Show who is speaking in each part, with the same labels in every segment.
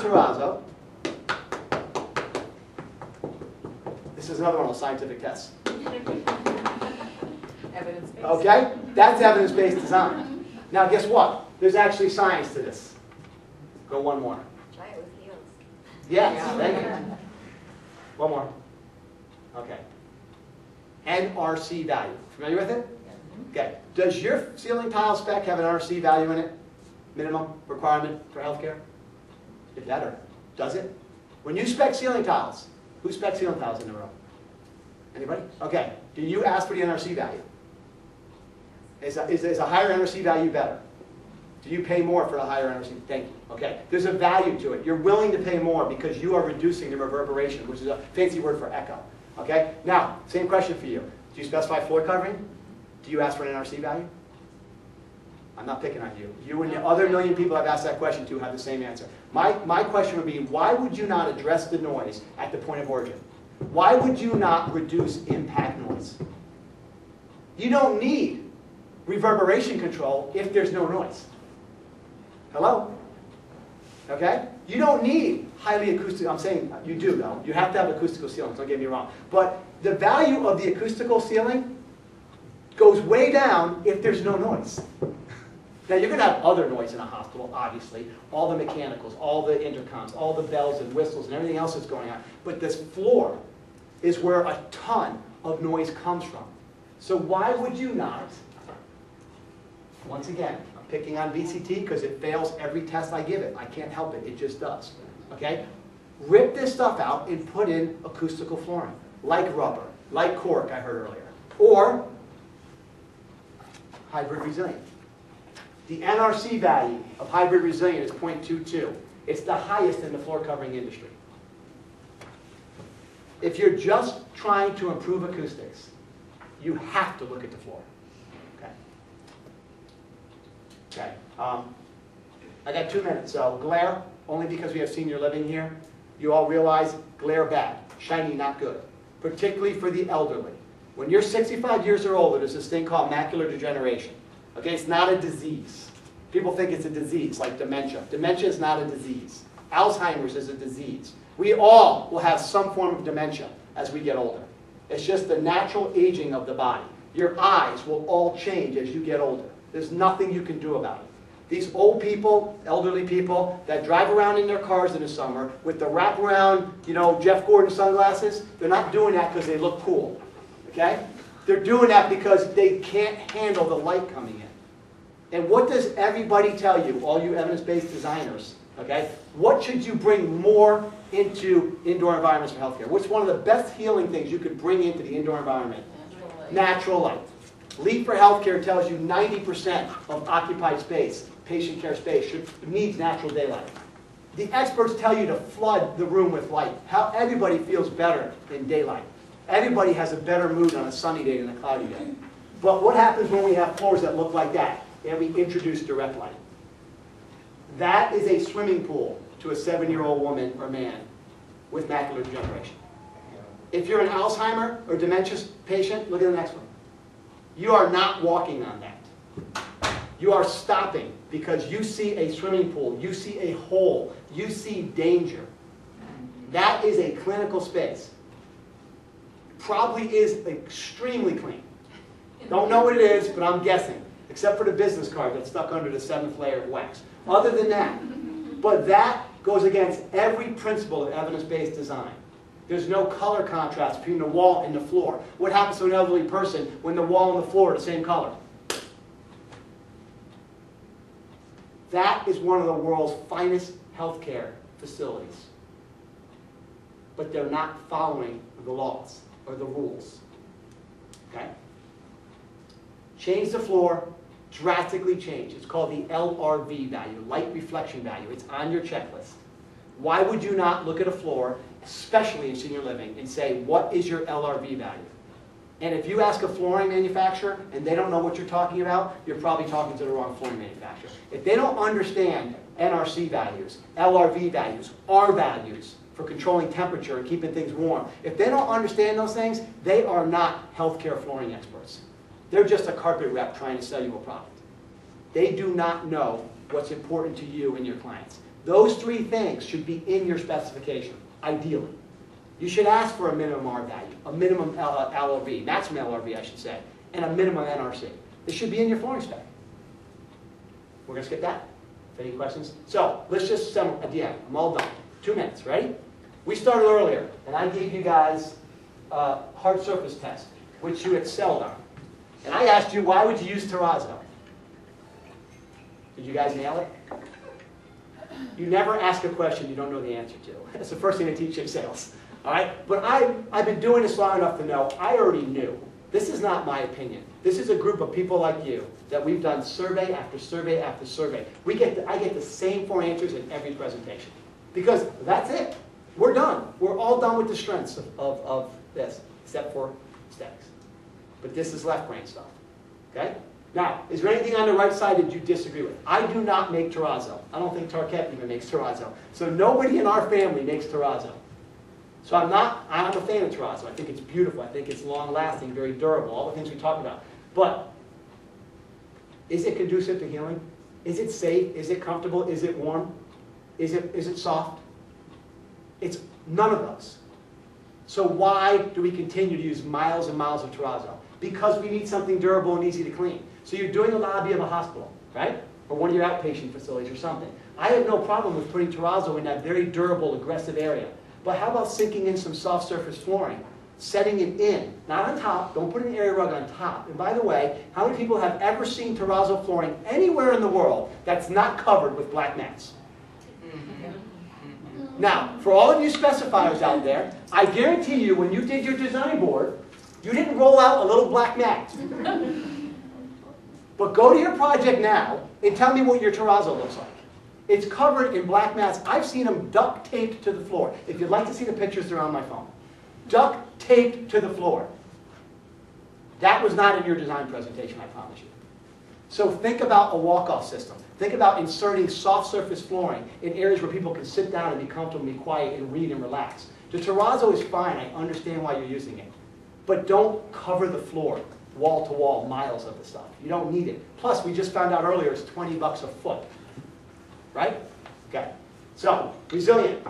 Speaker 1: terrazzo. This is another one of those scientific tests.
Speaker 2: Evidence-based.
Speaker 1: Okay? That's evidence-based design. Now guess what? There's actually science to this. Go one more.
Speaker 2: Try it with heels.
Speaker 1: Yes, thank you. One more. Okay. NRC value. Familiar with it? Okay. Does your ceiling tile spec have an NRC value in it? Minimum requirement for healthcare? It better. Does it? When you spec ceiling tiles, who specs ceiling tiles in the room? Anybody? Okay. Do you ask for the NRC value? Is a higher NRC value better? Do you pay more for a higher NRC? Thank you. Okay. There's a value to it. You're willing to pay more because you are reducing the reverberation, which is a fancy word for echo. Okay? Now, same question for you. Do you specify floor covering? Do you ask for an NRC value? I'm not picking on you. You and the other million people I've asked that question to have the same answer. My question would be, why would you not address the noise at the point of origin? Why would you not reduce impact noise? You don't need reverberation control if there's no noise. Hello? Okay? You don't need highly acoustic, I'm saying you do though. You have to have acoustical ceilings, don't get me wrong. But the value of the acoustical ceiling goes way down if there's no noise. Now you're going to have other noise in a hospital, obviously. All the mechanicals, all the intercoms, all the bells and whistles and everything else that's going on. But this floor is where a ton of noise comes from. So why would you not, once again, I'm picking on VCT because it fails every test I give it. I can't help it, it just does. Okay? Rip this stuff out and put in acoustical flooring, like rubber, like cork I heard earlier, or hybrid resilient. The NRC value of hybrid resilient is 0.22. It's the highest in the floor covering industry. If you're just trying to improve acoustics, you have to look at the floor. Okay. Okay. I got 2 minutes. So glare, only because we have senior living here. You all realize glare bad, shiny not good, particularly for the elderly. When you're 65 years or older, there's this thing called macular degeneration. Okay, it's not a disease. People think it's a disease, like dementia. Dementia is not a disease. Alzheimer's is a disease. We all will have some form of dementia as we get older. It's just the natural aging of the body. Your eyes will all change as you get older. There's nothing you can do about it. These old people, elderly people, that drive around in their cars in the summer with the wraparound, Jeff Gordon sunglasses, they're not doing that because they look cool. Okay? They're doing that because they can't handle the light coming in. And what does everybody tell you, all you evidence-based designers? Okay? What should you bring more into indoor environments for healthcare? What's one of the best healing things you could bring into the indoor environment? Natural light. LEAP for Healthcare tells you 90% of occupied space, patient care space, needs natural daylight. The experts tell you to flood the room with light. How everybody feels better in daylight. Everybody has a better mood on a sunny day than a cloudy day. But what happens when we have floors that look like that and we introduce direct light? That is a swimming pool to a 7-year-old woman or man with macular degeneration. If you're an Alzheimer or dementia patient, look at the next one. You are not walking on that. You are stopping because you see a swimming pool, you see a hole, you see danger. That is a clinical space. Probably is extremely clean. Don't know what it is, but I'm guessing, except for the business card that's stuck under the 7th layer of wax. Other than that, but that goes against every principle of evidence-based design. There's no color contrast between the wall and the floor. What happens to an elderly person when the wall and the floor are the same color? That is one of the world's finest healthcare facilities. But they're not following the laws or the rules. Okay? Change the floor, drastically change. It's called the LRV value, light reflection value. It's on your checklist. Why would you not look at a floor, especially in senior living, and say, what is your LRV value? And if you ask a flooring manufacturer and they don't know what you're talking about, you're probably talking to the wrong flooring manufacturer. If they don't understand NRC values, LRV values, R values for controlling temperature and keeping things warm, if they don't understand those things, they are not healthcare flooring experts. They're just a carpet rep trying to sell you a product. They do not know what's important to you and your clients. Those three things should be in your specification, ideally. You should ask for a minimum R value, a minimum LRV, maximum LRV I should say, and a minimum NRC. This should be in your flooring spec. We're going to skip that. Any questions? So, let's just sum at the end. I'm all done. 2 minutes, ready? We started earlier, and I gave you guys a hard surface test, which you excelled on. And I asked you, why would you use terrazzo? Did you guys nail it? You never ask a question you don't know the answer to. That's the first thing I teach in sales. All right? But I've been doing this long enough to know I already knew. This is not my opinion. This is a group of people like you that we've done survey after survey after survey. I get the same 4 answers in every presentation. Because that's it. We're done. We're all done with the strengths of this, except for aesthetics. But this is left brain stuff. Okay? Now, is there anything on the right side that you disagree with? I do not make terrazzo. I don't think Tarkett even makes terrazzo. So nobody in our family makes terrazzo. So I'm a fan of terrazzo. I think it's beautiful. I think it's long-lasting, very durable, all the things we talked about. But is it conducive to healing? Is it safe? Is it comfortable? Is it warm? Is it soft? It's none of those. So why do we continue to use miles and miles of terrazzo? Because we need something durable and easy to clean. So you're doing a lobby of a hospital, right? Or one of your outpatient facilities or something. I have no problem with putting terrazzo in that very durable, aggressive area. But how about sinking in some soft surface flooring? Setting it in, not on top. Don't put an area rug on top. And by the way, how many people have ever seen terrazzo flooring anywhere in the world that's not covered with black mats? Now, for all of you specifiers out there, I guarantee you when you did your design board, you didn't roll out a little black mat. But go to your project now and tell me what your terrazzo looks like. It's covered in black mats. I've seen them duct taped to the floor. If you'd like to see the pictures, they're on my phone. Duct taped to the floor. That was not in your design presentation, I promise you. So think about a walk-off system. Think about inserting soft surface flooring in areas where people can sit down and be comfortable and be quiet and read and relax. The terrazzo is fine. I understand why you're using it. But don't cover the floor, wall to wall, miles of the stuff. You don't need it. Plus, we just found out earlier it's 20 bucks a foot. Right? Okay. So, resilient.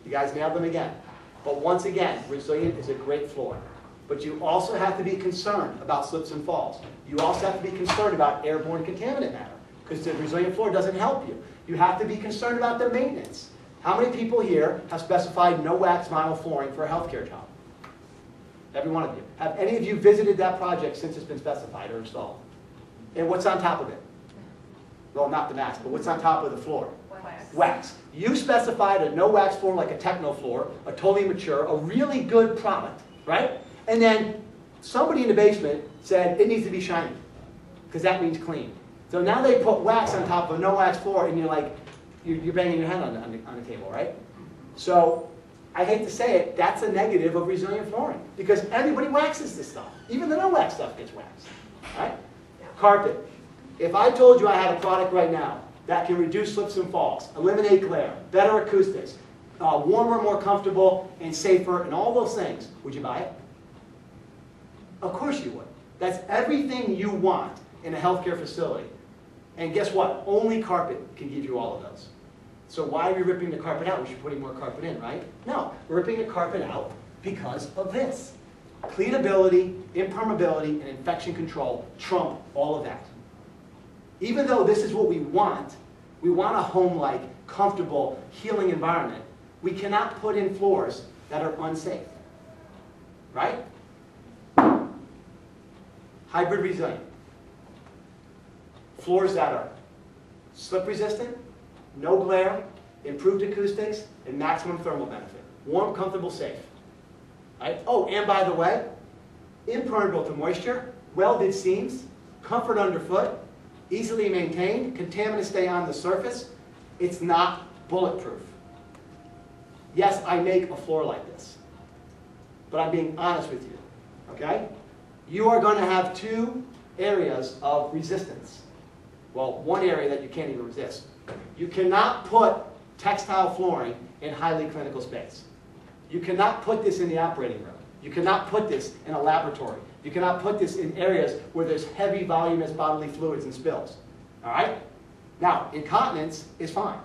Speaker 1: You guys nailed them again. But once again, resilient is a great floor. But you also have to be concerned about slips and falls. You also have to be concerned about airborne contaminant matter, because the resilient floor doesn't help you. You have to be concerned about the maintenance. How many people here have specified no wax vinyl flooring for a healthcare job? Every one of you. Have any of you visited that project since it's been specified or installed? And what's on top of it? Well, not the mask, but what's on top of the floor?
Speaker 2: Wax.
Speaker 1: Wax. You specified a no wax floor like a Techno floor, a totally mature, a really good product, right? And then somebody in the basement said it needs to be shiny, because that means clean. So now they put wax on top of a no wax floor, and you're like, you're banging your head on the table, right? So I hate to say it, that's a negative of resilient flooring, because everybody waxes this stuff. Even the no wax stuff gets waxed, right? Carpet. If I told you I had a product right now that can reduce slips and falls, eliminate glare, better acoustics, warmer, more comfortable, and safer, and all those things, would you buy it? Of course you would. That's everything you want in a healthcare facility. And guess what? Only carpet can give you all of those. So why are we ripping the carpet out? We should be putting more carpet in, right? No, we're ripping the carpet out because of this. Cleanability, impermeability, and infection control trump all of that. Even though this is what we want a home-like, comfortable, healing environment, we cannot put in floors that are unsafe. Right? Hybrid resilient. Floors that are slip resistant, no glare, improved acoustics, and maximum thermal benefit. Warm, comfortable, safe. Right? Oh, and by the way, impermeable to moisture, welded seams, comfort underfoot, easily maintained, contaminants stay on the surface. It's not bulletproof. Yes, I make a floor like this, but I'm being honest with you, okay? You are going to have two areas of resistance. Well, one area that you can't even resist. You cannot put textile flooring in highly clinical space. You cannot put this in the operating room. You cannot put this in a laboratory. You cannot put this in areas where there's heavy voluminous bodily fluids and spills. All right? Now, incontinence is fine.